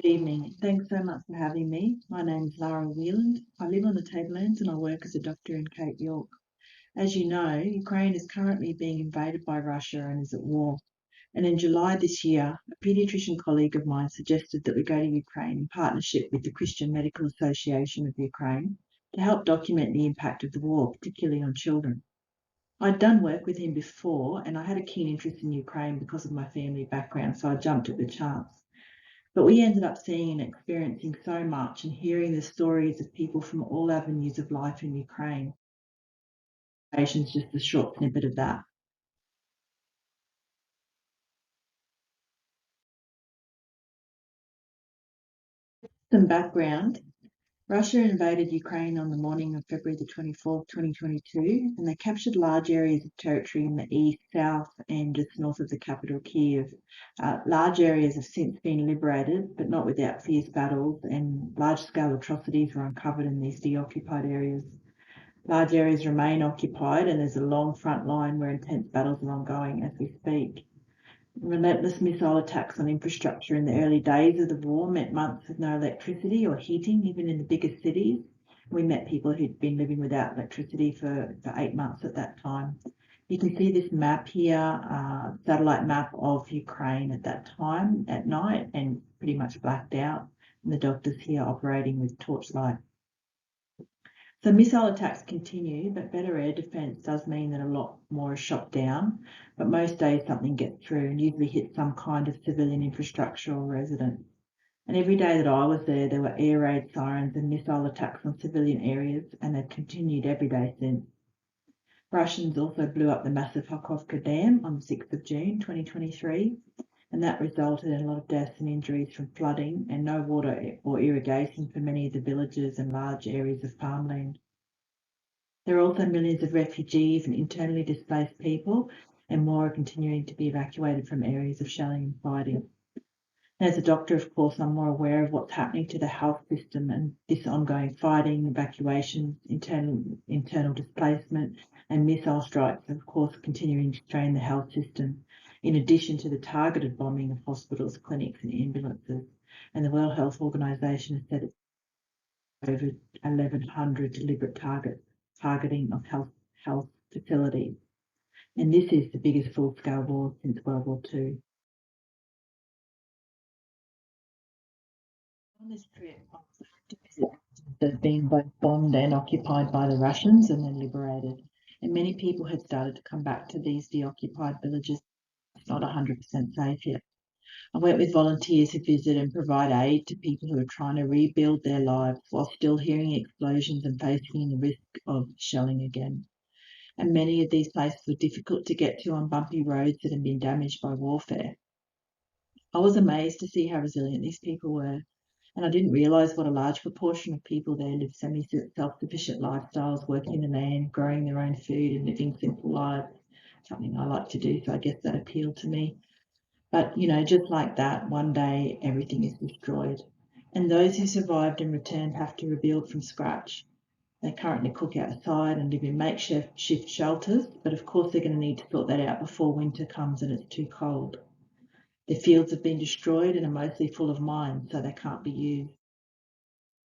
Good evening. Thanks so much for having me. My name is Lara Wheeland. I live on the Tablelands and I work as a doctor in Cape York. As you know, Ukraine is currently being invaded by Russia and is at war. And in July this year, a paediatrician colleague of mine suggested that we go to Ukraine in partnership with the Christian Medical Association of Ukraine to help document the impact of the war, particularly on children. I'd done work with him before and I had a keen interest in Ukraine because of my family background, so I jumped at the chance. But we ended up seeing and experiencing so much and hearing the stories of people from all avenues of life in Ukraine. Just a short snippet of that. Some background. Russia invaded Ukraine on the morning of February the 24th, 2022, and they captured large areas of territory in the east, south, and just north of the capital, Kyiv. Large areas have since been liberated, but not without fierce battles, and large-scale atrocities were uncovered in these deoccupied areas. Large areas remain occupied, and there's a long front line where intense battles are ongoing as we speak. Relentless missile attacks on infrastructure in the early days of the war meant months with no electricity or heating, even in the biggest cities. We met people who'd been living without electricity for 8 months at that time. You can see this map here, satellite map of Ukraine at that time at night, and pretty much blacked out. And the doctors here operating with torchlight. So missile attacks continue, but better air defence does mean that a lot more is shot down. But most days something gets through and usually hits some kind of civilian infrastructure or residents. And every day that I was there were air raid sirens and missile attacks on civilian areas, and they've continued every day since. Russians also blew up the massive Kakhovka Dam on the 6th of June 2023, and that resulted in a lot of deaths and injuries from flooding and no water or irrigation for many of the villages and large areas of farmland. There are also millions of refugees and internally displaced people, and more are continuing to be evacuated from areas of shelling and fighting. As a doctor, of course, I'm more aware of what's happening to the health system and this ongoing fighting, evacuations, internal displacement, and missile strikes, of course, continuing to strain the health system, in addition to the targeted bombing of hospitals, clinics, and ambulances. And the World Health Organization has said it's over 1,100 deliberate targeting of health facilities. And this is the biggest full-scale war since World War II. On this trip, I was to visit that have been both bombed and occupied by the Russians and then liberated. And many people had started to come back to these deoccupied villages. It's not 100% safe yet. I went with volunteers who visit and provide aid to people who are trying to rebuild their lives while still hearing explosions and facing the risk of shelling again. And many of these places were difficult to get to on bumpy roads that had been damaged by warfare. I was amazed to see how resilient these people were, and I didn't realise what a large proportion of people there live semi-self-sufficient lifestyles, working in the land, growing their own food and living simple lives, something I like to do, so I guess that appealed to me. But, just like that, one day everything is destroyed. And those who survived and returned have to rebuild from scratch. They currently cook outside and live in makeshift shelters, but of course they're going to need to sort that out before winter comes and it's too cold. Their fields have been destroyed and are mostly full of mines, so they can't be used.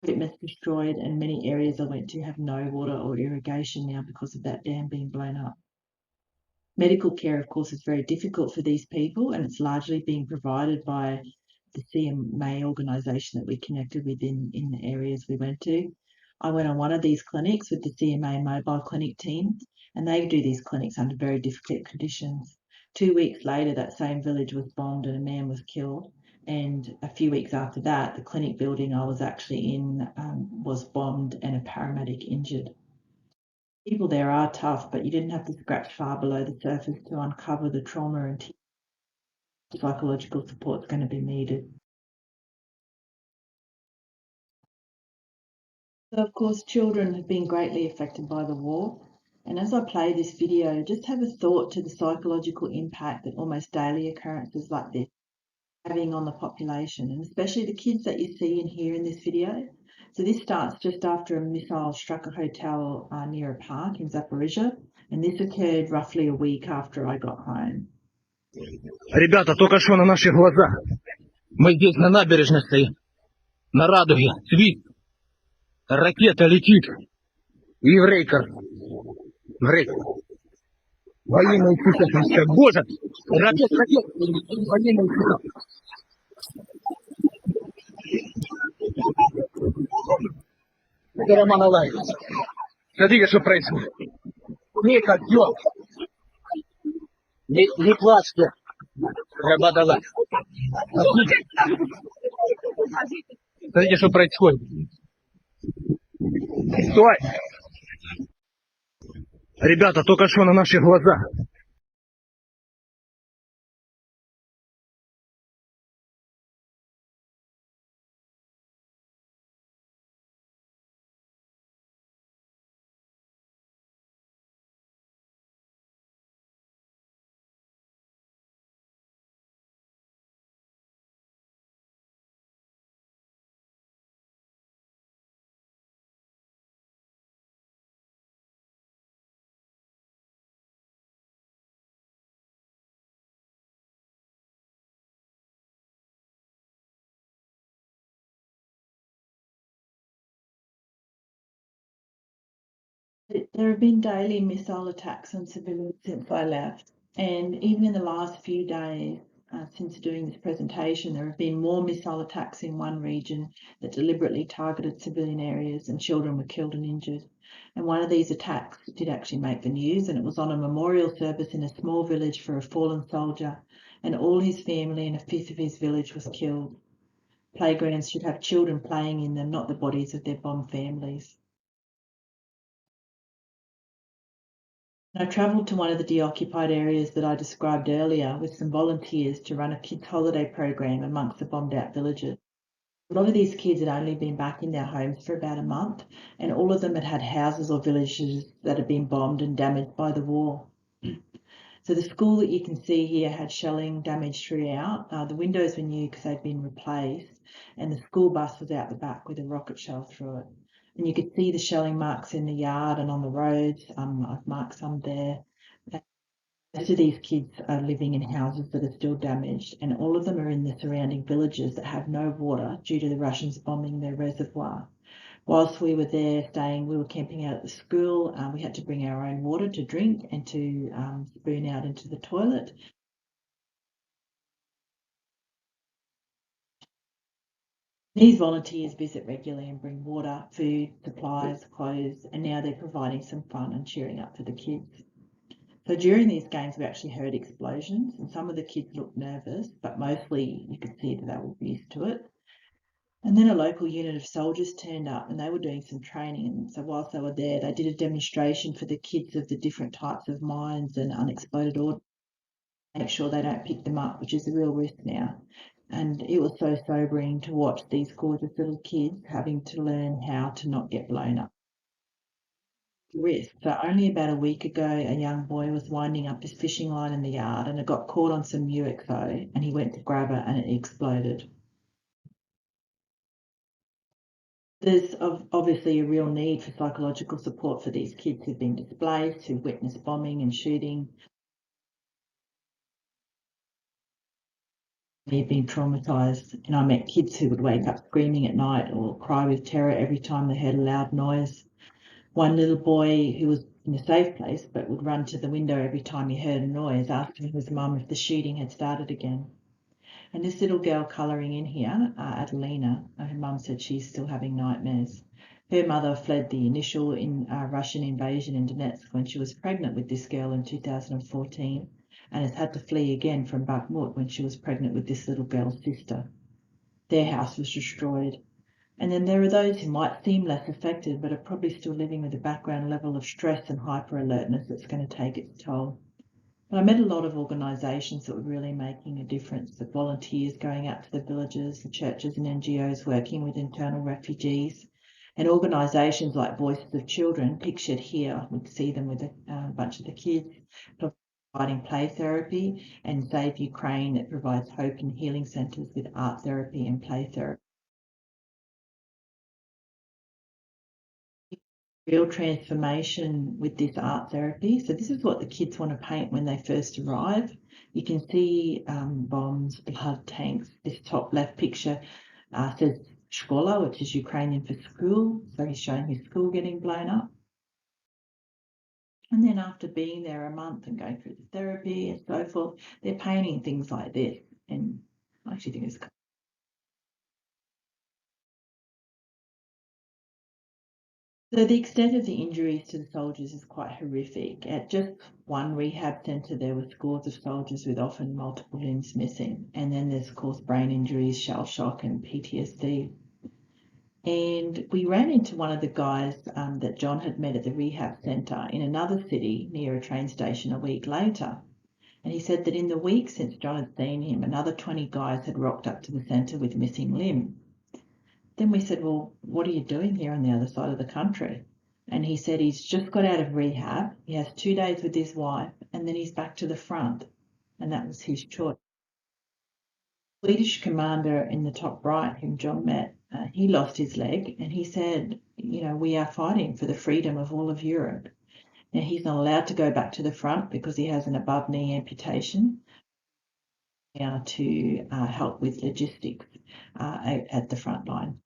Equipment's destroyed, and many areas I went to have no water or irrigation now because of that dam being blown up. Medical care, of course, is very difficult for these people, and it's largely being provided by the CMA organisation that we connected with in the areas we went to. I went on one of these clinics with the CMA mobile clinic team, and they do these clinics under very difficult conditions. 2 weeks later, that same village was bombed and a man was killed. And a few weeks after that, the clinic building I was actually in was bombed and a paramedic injured. People there are tough, but you didn't have to scratch far below the surface to uncover the trauma and psychological support is going to be needed. So, of course, children have been greatly affected by the war. And as I play this video, just have a thought to the psychological impact that almost daily occurrences like this having on the population, and especially the kids that you see and hear in this video. So this starts just after a missile struck a hotel near a park in Zaporizhia, and this occurred roughly a week after I got home. Ребята, только что на наших глазах Мы здесь на набережной стоим. На Радуге. Свист. Ракета летит. И Еврейка. Во имя Иисуса Христа. Боже! Ракета. Во имя Иисуса. Это Роман Алаев. Смотрите, что происходит. Тихо, все. Не плачьте. Рабадалай. Смотрите, что происходит. Стой! Ребята, только что на наших глазах. There have been daily missile attacks on civilians since I left, and even in the last few days since doing this presentation, there have been more missile attacks in one region that deliberately targeted civilian areas, and children were killed and injured. And one of these attacks did actually make the news, and it was on a memorial service in a small village for a fallen soldier, and all his family and a fifth of his village was killed. Playgrounds should have children playing in them, not the bodies of their bombed families. I travelled to one of the deoccupied areas that I described earlier with some volunteers to run a kids' holiday program amongst the bombed out villages. A lot of these kids had only been back in their homes for about a month, and all of them had had houses or villages that had been bombed and damaged by the war. So the school that you can see here had shelling damage throughout. The windows were new because they'd been replaced, and the school bus was out the back with a rocket shell through it. And you could see the shelling marks in the yard and on the roads. I've marked some there. Most of these kids are living in houses that are still damaged, and all of them are in the surrounding villages that have no water due to the Russians bombing their reservoir. Whilst we were there we were camping out at the school. We had to bring our own water to drink and to spoon out into the toilet. These volunteers visit regularly and bring water, food, supplies, clothes, and now they're providing some fun and cheering up for the kids. So during these games, we actually heard explosions, and some of the kids looked nervous, but mostly you could see that they were used to it. And then a local unit of soldiers turned up, and they were doing some training. And so whilst they were there, they did a demonstration for the kids of the different types of mines and unexploded ordnance, make sure they don't pick them up, which is a real risk now. And it was so sobering to watch these gorgeous little kids having to learn how to not get blown up. Risk. So only about a week ago, a young boy was winding up his fishing line in the yard, and it got caught on some UXO, and he went to grab it and it exploded. There's obviously a real need for psychological support for these kids who've been displaced, who've witnessed bombing and shooting. They've been traumatised, and I met kids who would wake up screaming at night or cry with terror every time they heard a loud noise. One little boy who was in a safe place but would run to the window every time he heard a noise, asking his mum if the shooting had started again. And this little girl colouring in here, Adelina, her mum said she's still having nightmares. Her mother fled the initial Russian invasion in Donetsk when she was pregnant with this girl in 2014, and has had to flee again from Bakhmut when she was pregnant with this little girl's sister. Their house was destroyed. And then there are those who might seem less affected, but are probably still living with a background level of stress and hyper-alertness that's going to take its toll. But I met a lot of organisations that were really making a difference, the volunteers going out to the villages, the churches and NGOs working with internal refugees, and organisations like Voices of Children, pictured here, we can see them with a bunch of the kids, providing play therapy, and Save Ukraine that provides hope and healing centres with art therapy and play therapy. Real transformation with this art therapy. So this is what the kids want to paint when they first arrive. You can see bombs, blood, tanks. This top left picture says Shkola, which is Ukrainian for school. So he's showing his school getting blown up. And then after being there a month and going through the therapy and so forth, they're painting things like this. And I actually think it's so the extent of the injuries to the soldiers is quite horrific. At just one rehab centre, there were scores of soldiers with often multiple limbs missing. And then there's, of course, brain injuries, shell shock and PTSD. And we ran into one of the guys that John had met at the rehab centre in another city near a train station a week later. And he said that in the week since John had seen him, another 20 guys had rocked up to the centre with missing limbs. Then we said, well, what are you doing here on the other side of the country? And he said he's just got out of rehab. He has 2 days with his wife and then he's back to the front. And that was his choice. Swedish commander in the top right, whom John met, he lost his leg and he said, we are fighting for the freedom of all of Europe. Now, he's not allowed to go back to the front because he has an above knee amputation. To help with logistics at the front line.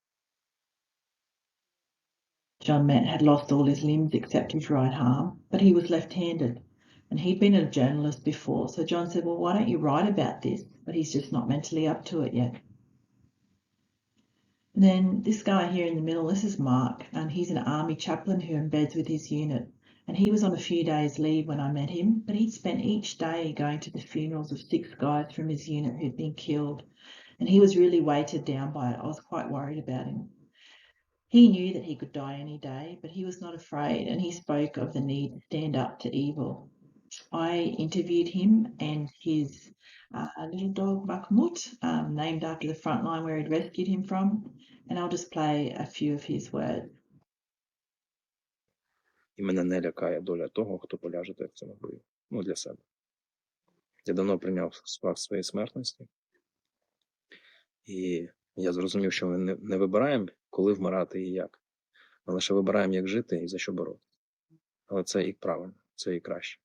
John Matt had lost all his limbs except his right arm, but he was left-handed. And he'd been a journalist before, so John said, well, why don't you write about this? But he's just not mentally up to it yet. And then this guy here in the middle, this is Mark, and he's an army chaplain who embeds with his unit. And he was on a few days leave when I met him, but he'd spent each day going to the funerals of 6 guys from his unit who'd been killed. And he was really weighted down by it. I was quite worried about him. He knew that he could die any day, but he was not afraid, and he spoke of the need to stand up to evil. I interviewed him and his little dog Bakhmut, named after the front line where he'd rescued him from, and I'll just play a few of his words. І мене не лякає доля того, хто поляже в цьому бою. Для себе. Я давно прийняв факт своєї смертності. І я зрозумів, що ми не вибираємо, коли вмирати і як. Ми лише вибираємо, як жити і за що боротися. Але це і правильно, це і краще.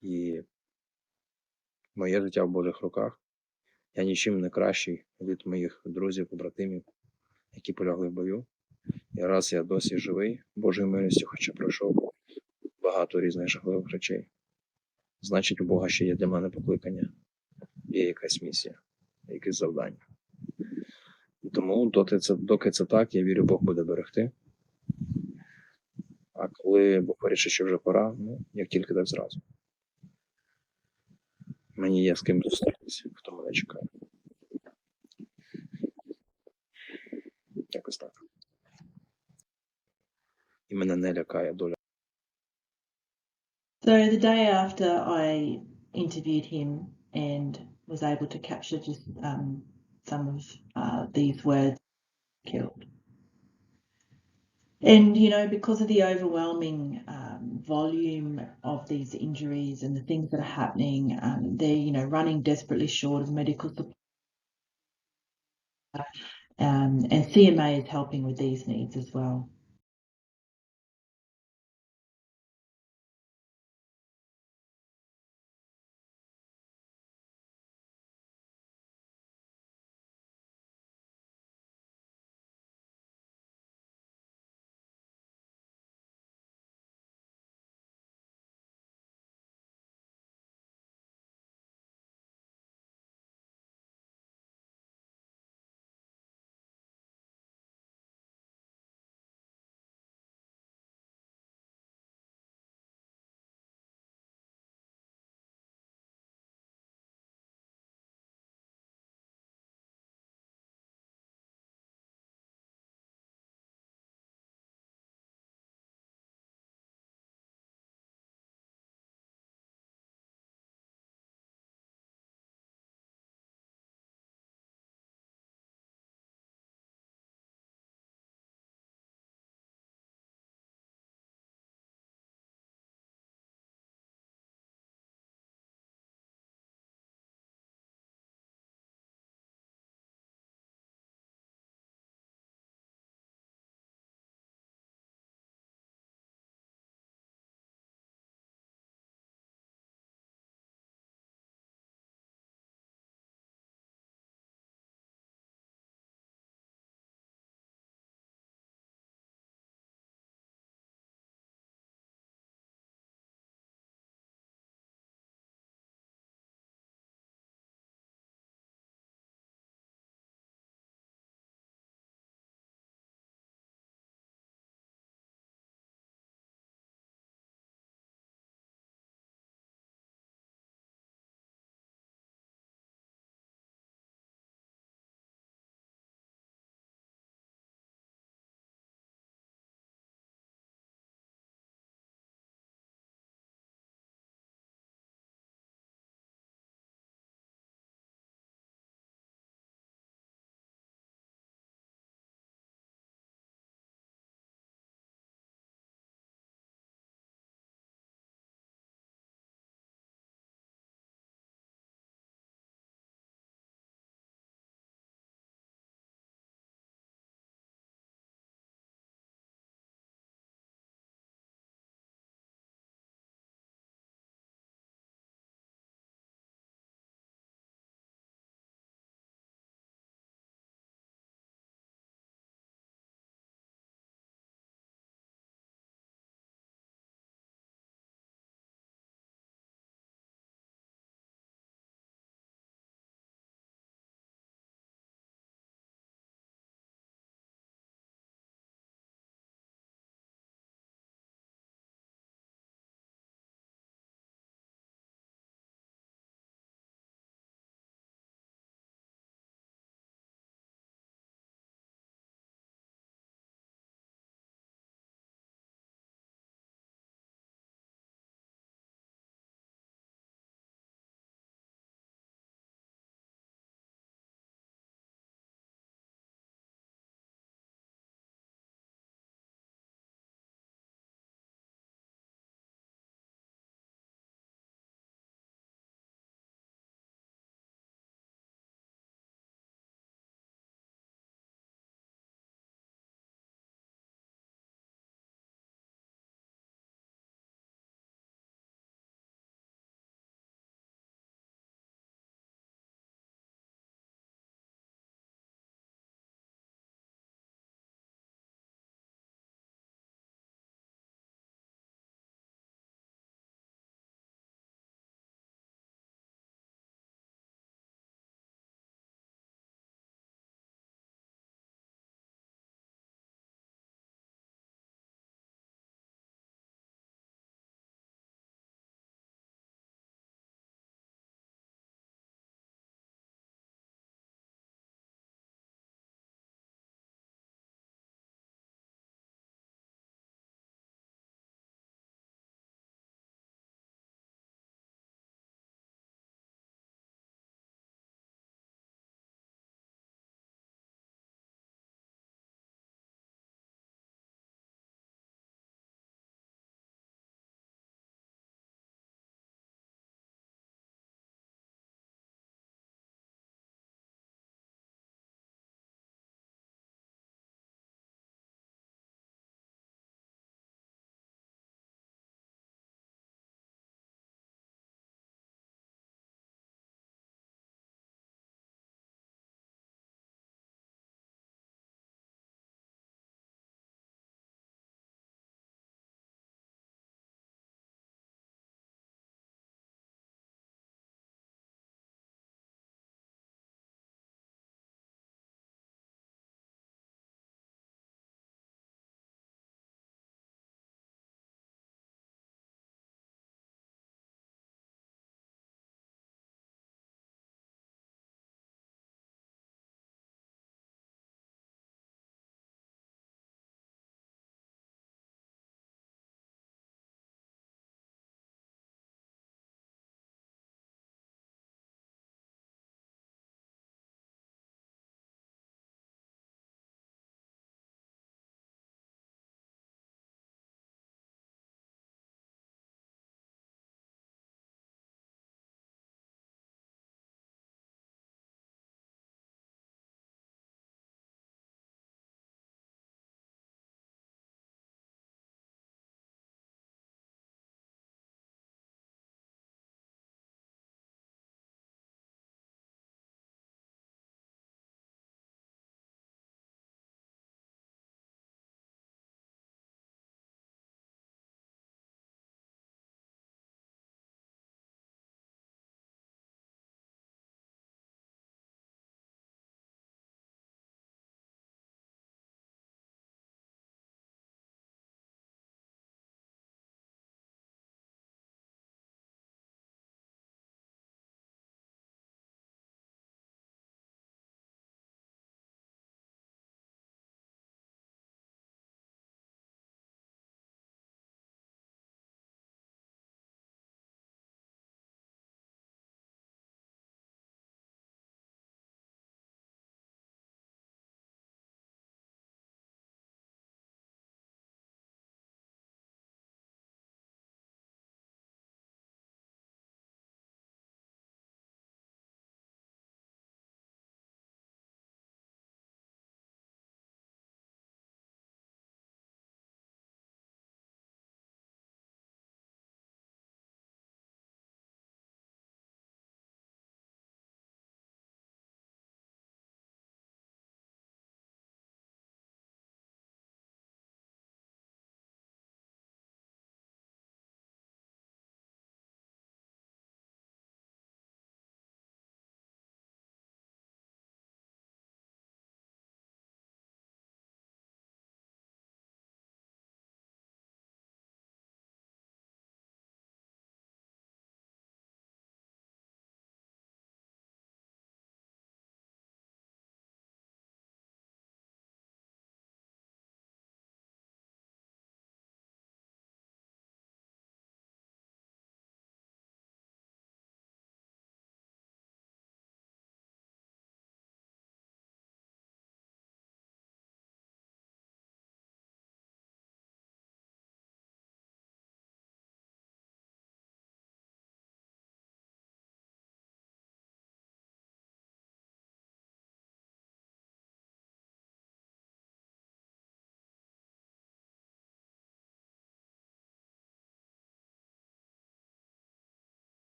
І моє життя в Божих руках. Я нічим не кращий від моїх друзів, побратимів, які полягли в бою. І раз я досі живий, Божою милістю, хоча пройшов багато різних жахливих речей, значить, у Бога ще є для мене покликання, є якась місія, якесь завдання. І тому, доки це так, я вірю, Бог буде берегти. А коли Бог вирішить, що вже пора, як тільки так зразу. Мені є з ким зустрітися, хто мене чекає. Якось так. І мене не лякає доля. So the day after I interviewed him and was able to capture just some of these words, killed. And, because of the overwhelming volume of these injuries and the things that are happening, they're, running desperately short of medical supply. And CMA is helping with these needs as well.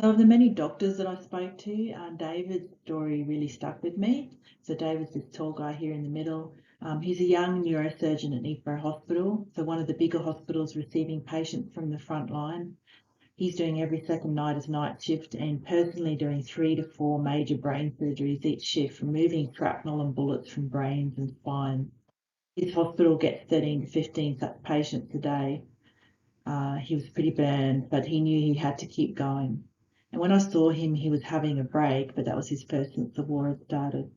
So of the many doctors that I spoke to, David's story really stuck with me. So David's this tall guy here in the middle. He's a young neurosurgeon at Neephra Hospital, so one of the bigger hospitals receiving patients from the front line. He's doing every second night as night shift and personally doing 3 to 4 major brain surgeries each shift, removing shrapnel and bullets from brains and spines. His hospital gets 13 to 15 such patients a day. He was pretty burned, but he knew he had to keep going. And when I saw him, he was having a break, but that was his first since the war had started.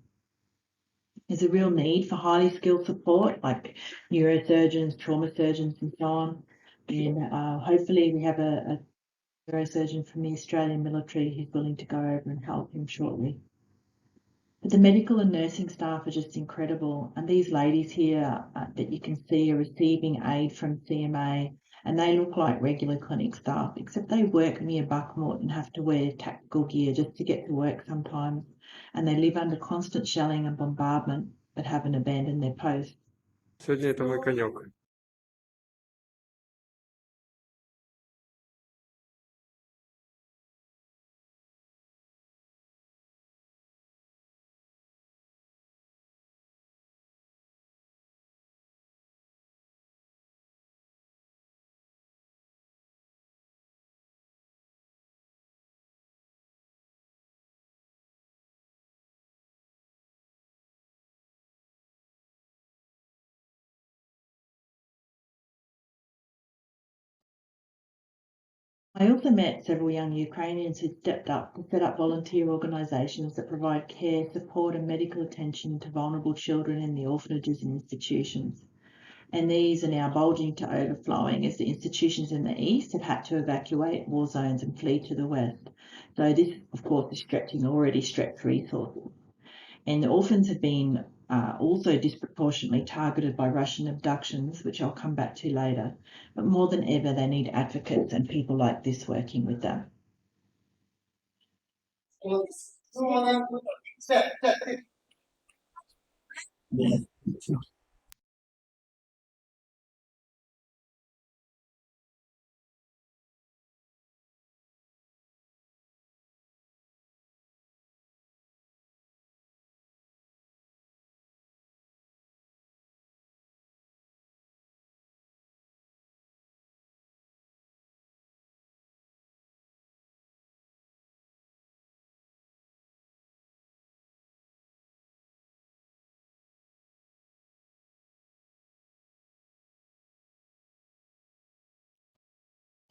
There's a real need for highly skilled support, like neurosurgeons, trauma surgeons, and so on. And hopefully we have a neurosurgeon from the Australian military who's willing to go over and help him shortly. But the medical and nursing staff are just incredible. And these ladies here that you can see are receiving aid from CMA, and they look like regular clinic staff, except they work near Bakhmut and have to wear tactical gear just to get to work sometimes. And they live under constant shelling and bombardment, but haven't abandoned their post. Сегодня это мой конек. I also met several young Ukrainians who stepped up to set up volunteer organisations that provide care, support and medical attention to vulnerable children in the orphanages and institutions. And these are now bulging to overflowing as the institutions in the east have had to evacuate war zones and flee to the west. So this, of course, is stretching already stretched resources. And the orphans have been also disproportionately targeted by Russian abductions, which I'll come back to later. But more than ever, they need advocates and people like this working with them.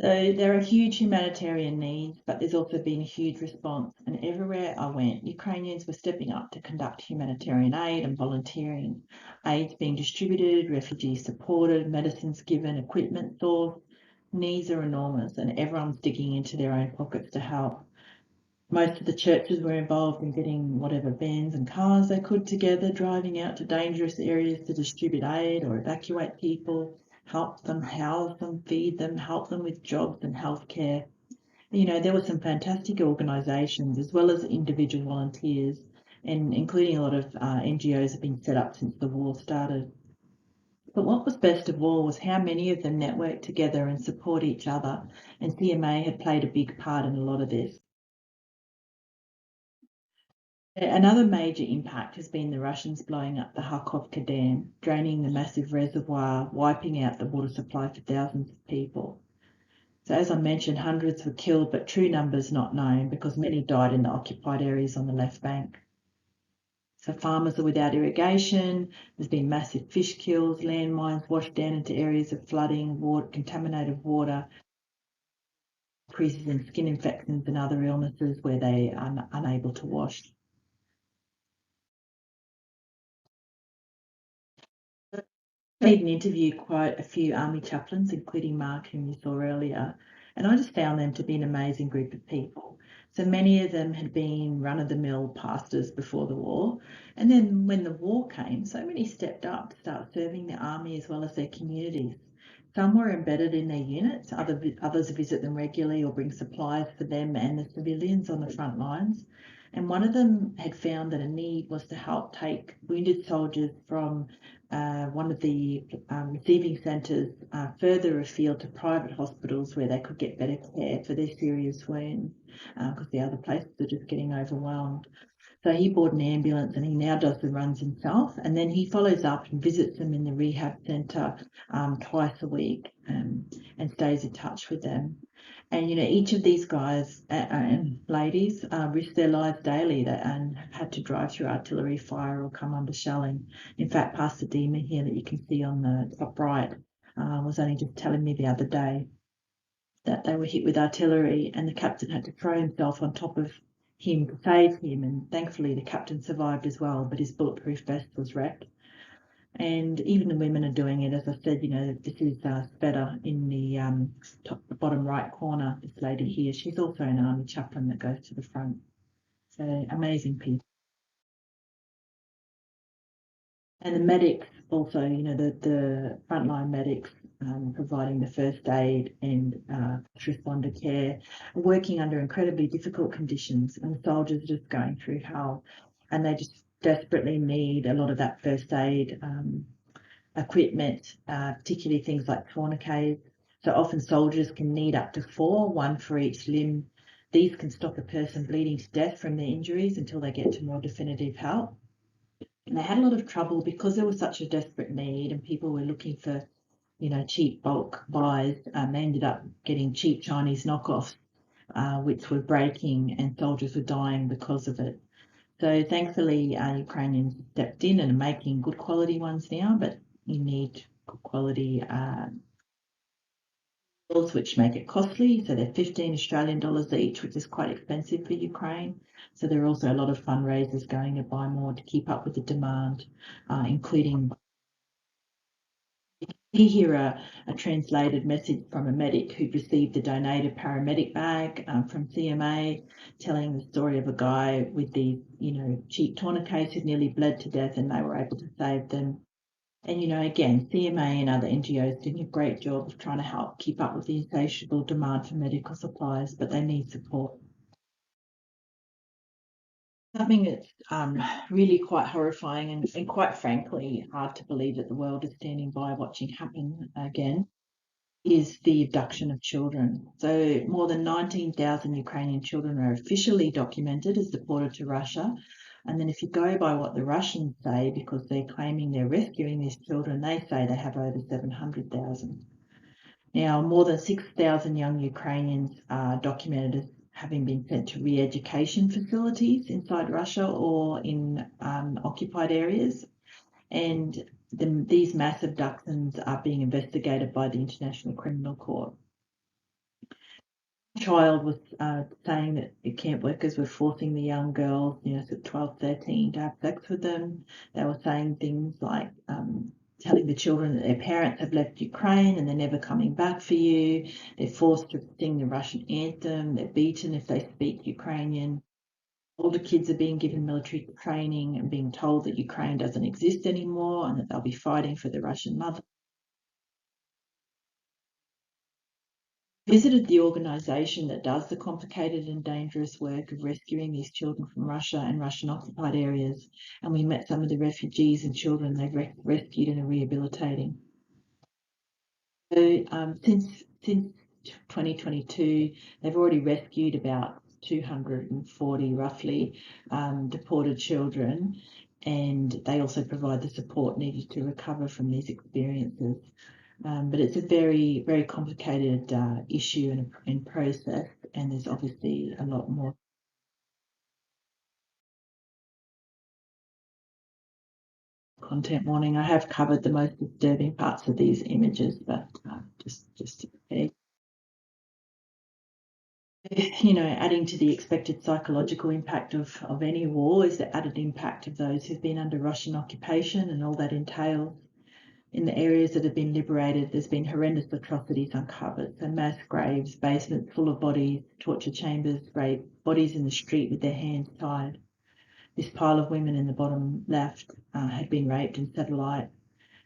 So there are huge humanitarian needs, but there's also been a huge response. And everywhere I went, Ukrainians were stepping up to conduct humanitarian aid and volunteering. Aid's being distributed, refugees supported, medicines given, equipment sourced. Needs are enormous and everyone's digging into their own pockets to help. Most of the churches were involved in getting whatever vans and cars they could together, driving out to dangerous areas to distribute aid or evacuate people, help them, house them, feed them, help them with jobs and healthcare. You know, there were some fantastic organisations as well as individual volunteers, and including a lot of NGOs have been set up since the war started. But what was best of all was how many of them network together and support each other, and CMA had played a big part in a lot of this. Another major impact has been the Russians blowing up the Kharkovka Dam, draining the massive reservoir, wiping out the water supply for thousands of people. So as I mentioned, hundreds were killed, but true numbers not known because many died in the occupied areas on the left bank. So farmers are without irrigation, there's been massive fish kills, landmines washed down into areas of flooding, contaminated water, increases in skin infections and other illnesses where they are unable to wash. I even interviewed quite a few army chaplains, including Mark, whom you saw earlier, and I just found them to be an amazing group of people. So many of them had been run-of-the-mill pastors before the war, and then when the war came, so many stepped up to start serving the army as well as their communities. Some were embedded in their units, others visit them regularly or bring supplies for them and the civilians on the front lines. And one of them had found that a need was to help take wounded soldiers from one one of the receiving centres further afield to private hospitals where they could get better care for their serious wounds, because the other places are just getting overwhelmed. So he bought an ambulance and he now does the runs himself, and then he follows up and visits them in the rehab centre twice a week, and stays in touch with them. And each of these guys and ladies risk their lives daily and have had to drive through artillery fire or come under shelling. In fact, Pastor Dima here that you can see on the top right was only just telling me the other day that they were hit with artillery and the captain had to throw himself on top of him to save him, and thankfully the captain survived as well, but his bulletproof vest was wrecked. And even the women are doing it. As I said, this is Spetta in the bottom right corner, this lady here. She's also an army chaplain that goes to the front. So amazing people. And the medics also, the frontline medics providing the first aid and responder care, working under incredibly difficult conditions, and soldiers just going through hell, and they just desperately need a lot of that first aid equipment, particularly things like tourniquets. So often soldiers can need up to 4, one for each limb. These can stop a person bleeding to death from their injuries until they get to more definitive help. And they had a lot of trouble because there was such a desperate need and people were looking for, cheap bulk buys. They ended up getting cheap Chinese knockoffs, which were breaking, and soldiers were dying because of it. So thankfully, Ukrainians stepped in and are making good quality ones now, but you need good quality which make it costly. So they're 15 Australian dollars each, which is quite expensive for Ukraine. So there are also a lot of fundraisers going to buy more to keep up with the demand, including here a translated message from a medic who received the donated paramedic bag from CMA, telling the story of a guy with these, cheap tourniquets who nearly bled to death, and they were able to save them. And, again, CMA and other NGOs doing a great job of trying to help keep up with the insatiable demand for medical supplies, but they need support. Something that's really quite horrifying and quite frankly hard to believe that the world is standing by watching happen again is the abduction of children. So more than 19,000 Ukrainian children are officially documented as deported to Russia. And then if you go by what the Russians say, because they're claiming they're rescuing these children, they say they have over 700,000. Now, more than 6,000 young Ukrainians are documented as having been sent to re-education facilities inside Russia or in occupied areas. And these mass abductions are being investigated by the International Criminal Court. A child was saying that the camp workers were forcing the young girls, so 12, 13, to have sex with them. They were saying things like telling the children that their parents have left Ukraine and they're never coming back for you. They're forced to sing the Russian anthem. They're beaten if they speak Ukrainian. Older kids are being given military training and being told that Ukraine doesn't exist anymore and that they'll be fighting for the Russian mother. Visited the organisation that does the complicated and dangerous work of rescuing these children from Russia and Russian occupied areas, and we met some of the refugees and children they've rescued and are rehabilitating. So since 2022, they've already rescued about 240 roughly deported children, and they also provide the support needed to recover from these experiences. But it's a very, very complicated issue and process, and there's obviously a lot more. Content warning. I have covered the most disturbing parts of these images, but just to prepare. Adding to the expected psychological impact of any war is the added impact of those who've been under Russian occupation and all that entails. In the areas that have been liberated, there's been horrendous atrocities uncovered. So mass graves, basements full of bodies, torture chambers, rape, bodies in the street with their hands tied. This pile of women in the bottom left had been raped in Satellite.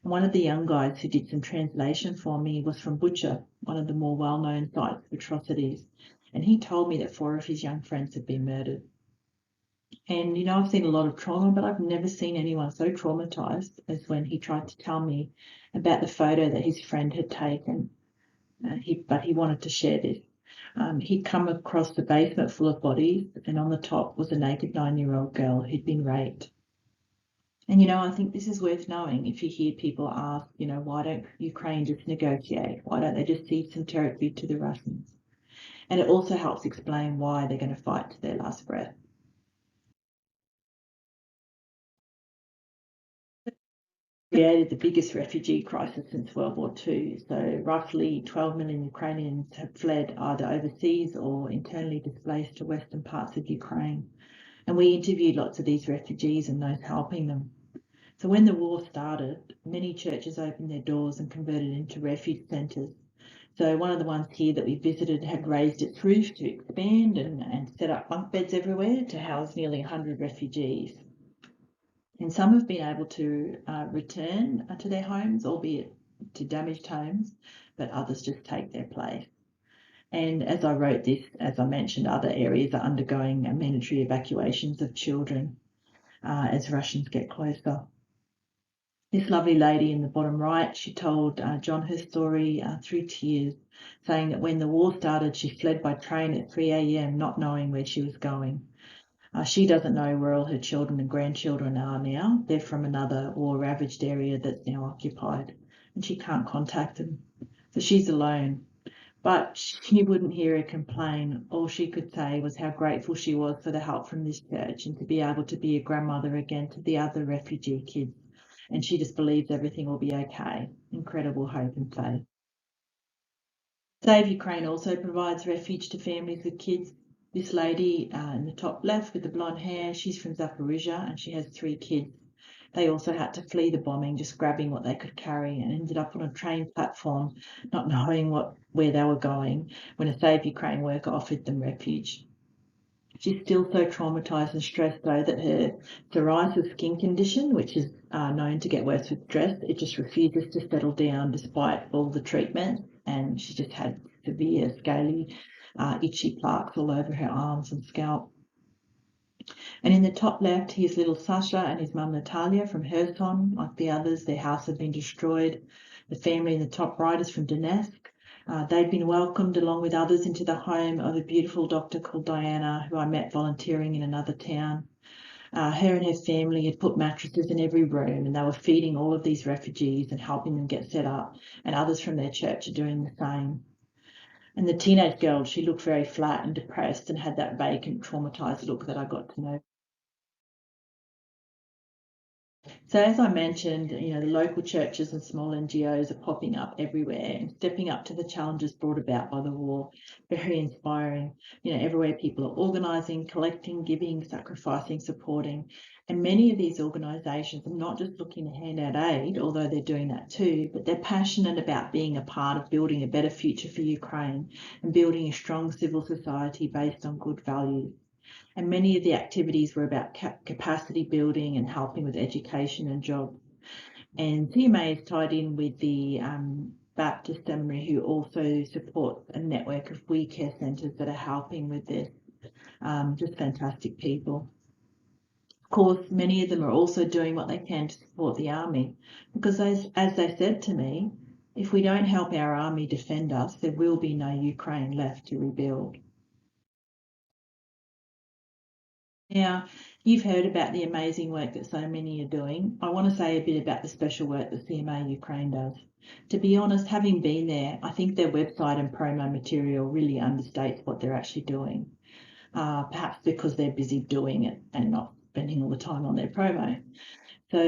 And one of the young guys who did some translation for me was from Bucha, one of the more well-known sites of atrocities. And he told me that 4 of his young friends had been murdered. And, I've seen a lot of trauma, but I've never seen anyone so traumatized as when he tried to tell me about the photo that his friend had taken. But he wanted to share this. He'd come across the basement full of bodies, and on the top was a naked 9-year-old girl who'd been raped. And, I think this is worth knowing if you hear people ask, why don't Ukraine just negotiate? Why don't they just cede some territory to the Russians? And it also helps explain why they're going to fight to their last breath. Created the biggest refugee crisis since World War II. So roughly 12 million Ukrainians have fled either overseas or internally displaced to western parts of Ukraine. And we interviewed lots of these refugees and those helping them. So when the war started, many churches opened their doors and converted into refuge centres. So one of the ones here that we visited had raised its roof to expand and set up bunk beds everywhere to house nearly 100 refugees. And some have been able to return to their homes, albeit to damaged homes, but others just take their place. And as I wrote this, as I mentioned, other areas are undergoing mandatory evacuations of children as Russians get closer. This lovely lady in the bottom right, she told John her story through tears, saying that when the war started, she fled by train at 3 a.m, not knowing where she was going. She doesn't know where all her children and grandchildren are now. They're from another war-ravaged area that's now occupied, and she can't contact them. So she's alone. But she wouldn't hear her complain. All she could say was how grateful she was for the help from this church and to be able to be a grandmother again to the other refugee kids. And she just believes everything will be okay. Incredible hope and faith. Save Ukraine also provides refuge to families with kids. This lady in the top left with the blonde hair, she's from Zaporizhia and she has 3 kids. They also had to flee the bombing, just grabbing what they could carry, and ended up on a train platform, not knowing where they were going, when a Save Ukraine worker offered them refuge. She's still so traumatized and stressed, though, that her psoriasis skin condition, which is known to get worse with stress, it just refuses to settle down despite all the treatment, and she just had severe scaly, itchy plaques all over her arms and scalp. And in the top left, here's little Sasha and his mum Natalia from Kherson. Like the others, their house had been destroyed. The family in the top right is from Donetsk. They'd been welcomed along with others into the home of a beautiful doctor called Diana, who I met volunteering in another town. Her and her family had put mattresses in every room, and they were feeding all of these refugees and helping them get set up, and others from their church are doing the same. And the teenage girl, she looked very flat and depressed and had that vacant, traumatized look that I got to know. So as I mentioned, the local churches and small NGOs are popping up everywhere and stepping up to the challenges brought about by the war. Very inspiring. Everywhere people are organising, collecting, giving, sacrificing, supporting. And many of these organisations are not just looking to hand out aid, although they're doing that too, but they're passionate about being a part of building a better future for Ukraine and building a strong civil society based on good values. And many of the activities were about capacity building and helping with education and jobs. And CMA is tied in with the Baptist Seminary, who also support a network of We Care centres that are helping with this. Just fantastic people. Of course, many of them are also doing what they can to support the army, because as they said to me, if we don't help our army defend us, there will be no Ukraine left to rebuild. Now, you've heard about the amazing work that so many are doing. I want to say a bit about the special work that CMA Ukraine does. To be honest, having been there, I think their website and promo material really understates what they're actually doing, perhaps because they're busy doing it and not spending all the time on their promo. So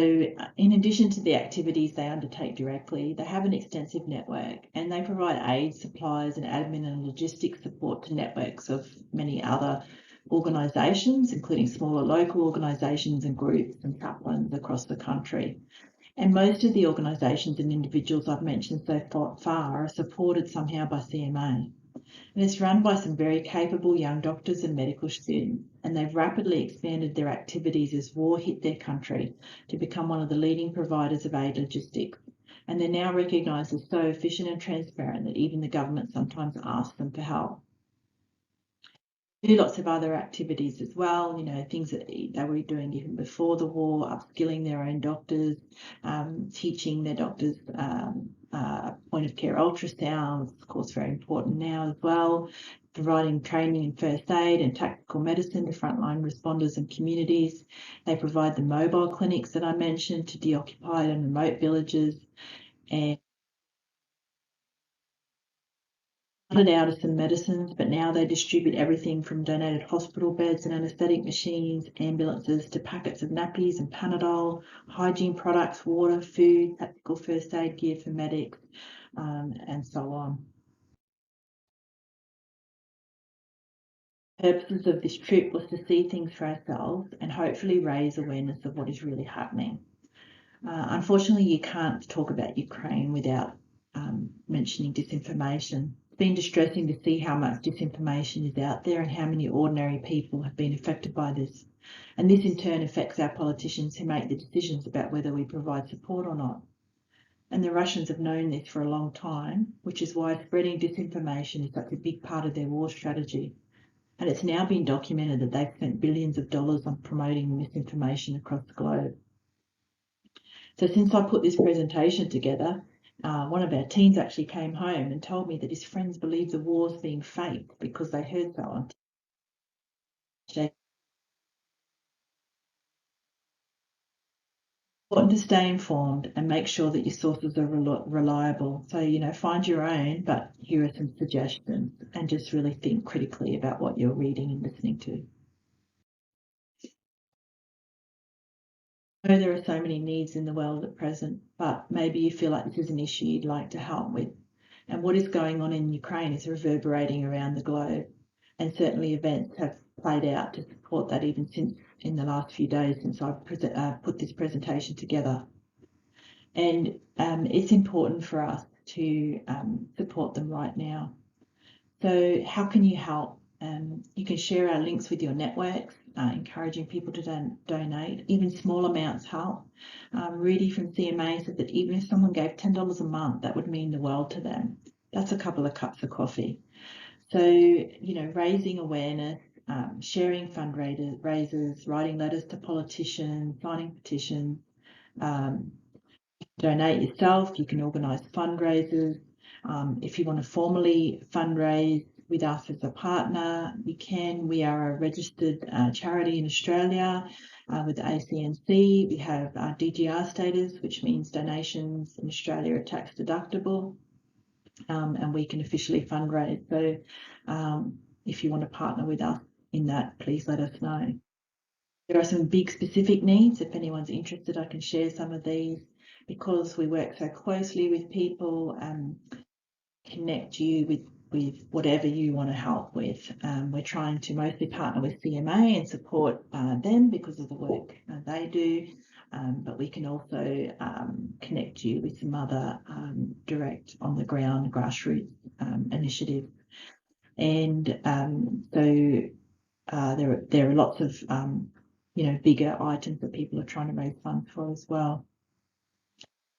in addition to the activities they undertake directly, they have an extensive network and they provide aid, supplies and admin and logistics support to networks of many other organisations, including smaller local organisations and groups and chaplains across the country. And most of the organisations and individuals I've mentioned so far are supported somehow by CMA. And it's run by some very capable young doctors and medical students, and they've rapidly expanded their activities as war hit their country to become one of the leading providers of aid logistics. And they're now recognised as so efficient and transparent that even the government sometimes asks them for help. Do lots of other activities as well, things that they were doing even before the war, upskilling their own doctors, teaching their doctors point of care ultrasounds, of course, very important now as well, providing training in first aid and tactical medicine to frontline responders and communities. They provide the mobile clinics that I mentioned to deoccupied and remote villages, and started out as some medicines, but now they distribute everything from donated hospital beds and anaesthetic machines, ambulances, to packets of nappies and Panadol, hygiene products, water, food, tactical first aid gear for medics, and so on. The purposes of this trip was to see things for ourselves and hopefully raise awareness of what is really happening. Unfortunately, you can't talk about Ukraine without mentioning disinformation. It's been distressing to see how much disinformation is out there and how many ordinary people have been affected by this. And this in turn affects our politicians who make the decisions about whether we provide support or not. And the Russians have known this for a long time, which is why spreading disinformation is such a big part of their war strategy. And it's now been documented that they've spent billions of dollars on promoting misinformation across the globe. So since I put this presentation together, one of our teens actually came home and told me that his friends believe the war's being faked because they heard so on TV. Important to stay informed and make sure that your sources are reliable. So, find your own, but here are some suggestions, and just really think critically about what you're reading and listening to. I know there are so many needs in the world at present, but maybe you feel like this is an issue you'd like to help with. And what is going on in Ukraine is reverberating around the globe. And certainly events have played out to support that, even since in the last few days since I've put this presentation together. And it's important for us to support them right now. So how can you help? You can share our links with your networks, encouraging people to donate. Even small amounts help. Rudy from CMA said that even if someone gave $10 a month, that would mean the world to them. That's a couple of cups of coffee. So, raising awareness, sharing fundraisers, writing letters to politicians, signing petitions, donate yourself. You can organise fundraisers. If you want to formally fundraise with us as a partner, you can. We are a registered charity in Australia with the ACNC. We have DGR status, which means donations in Australia are tax deductible, and we can officially fundraise. So if you want to partner with us in that, please let us know. There are some big specific needs. If anyone's interested, I can share some of these. Because we work so closely with people, connect you with whatever you want to help with. We're trying to mostly partner with CMA and support them because of the work they do, but we can also connect you with some other direct on the ground grassroots initiatives. And so there are lots of bigger items that people are trying to raise funds for as well.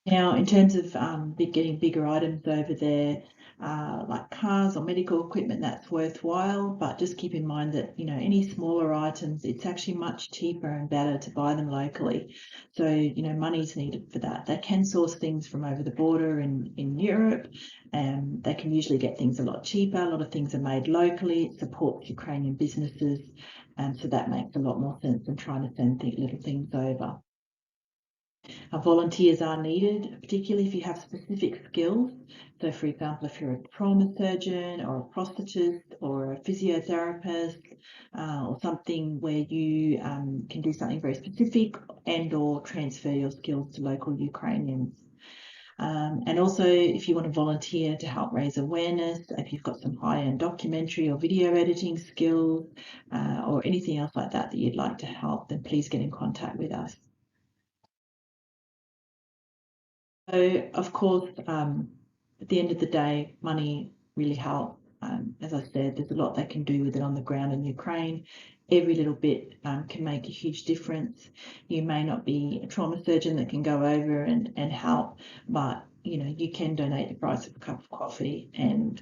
Now, in terms of getting bigger items over there, like cars or medical equipment, that's worthwhile, but just keep in mind that, any smaller items, it's actually much cheaper and better to buy them locally. So, money's needed for that. They can source things from over the border in Europe, and they can usually get things a lot cheaper. A lot of things are made locally. It supports Ukrainian businesses, and so that makes a lot more sense than trying to send little things over. Volunteers are needed, particularly if you have specific skills. So, for example, if you're a trauma surgeon or a prosthetist or a physiotherapist, or something where you can do something very specific and or transfer your skills to local Ukrainians. And also, if you want to volunteer to help raise awareness, if you've got some high-end documentary or video editing skills, or anything else like that you'd like to help, then please get in contact with us. So, of course, at the end of the day, money really helps. As I said, there's a lot they can do with it on the ground in Ukraine. Every little bit can make a huge difference. You may not be a trauma surgeon that can go over and help, but you can donate the price of a cup of coffee and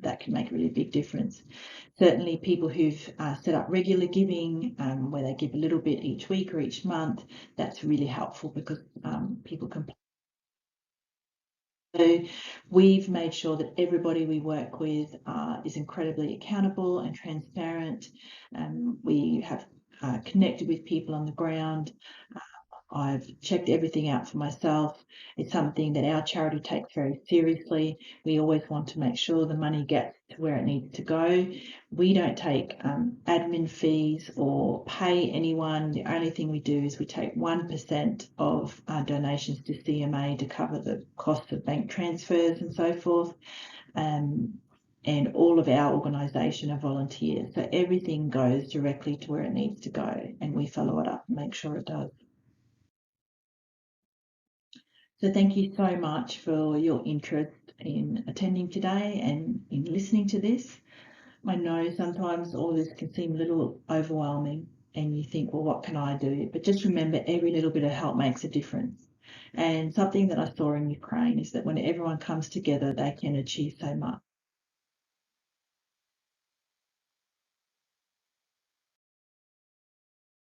that can make a really big difference. Certainly people who've set up regular giving, where they give a little bit each week or each month, that's really helpful because people can. So we've made sure that everybody we work with is incredibly accountable and transparent. We have connected with people on the ground. I've checked everything out for myself. It's something that our charity takes very seriously. We always want to make sure the money gets to where it needs to go. We don't take admin fees or pay anyone. The only thing we do is we take 1% of our donations to CMA to cover the cost of bank transfers and so forth. And all of our organisation are volunteers. So everything goes directly to where it needs to go, and we follow it up and make sure it does. So thank you so much for your interest in attending today and in listening to this. I know sometimes all this can seem a little overwhelming and you think, well, what can I do? But just remember, every little bit of help makes a difference. And something that I saw in Ukraine is that when everyone comes together, they can achieve so much.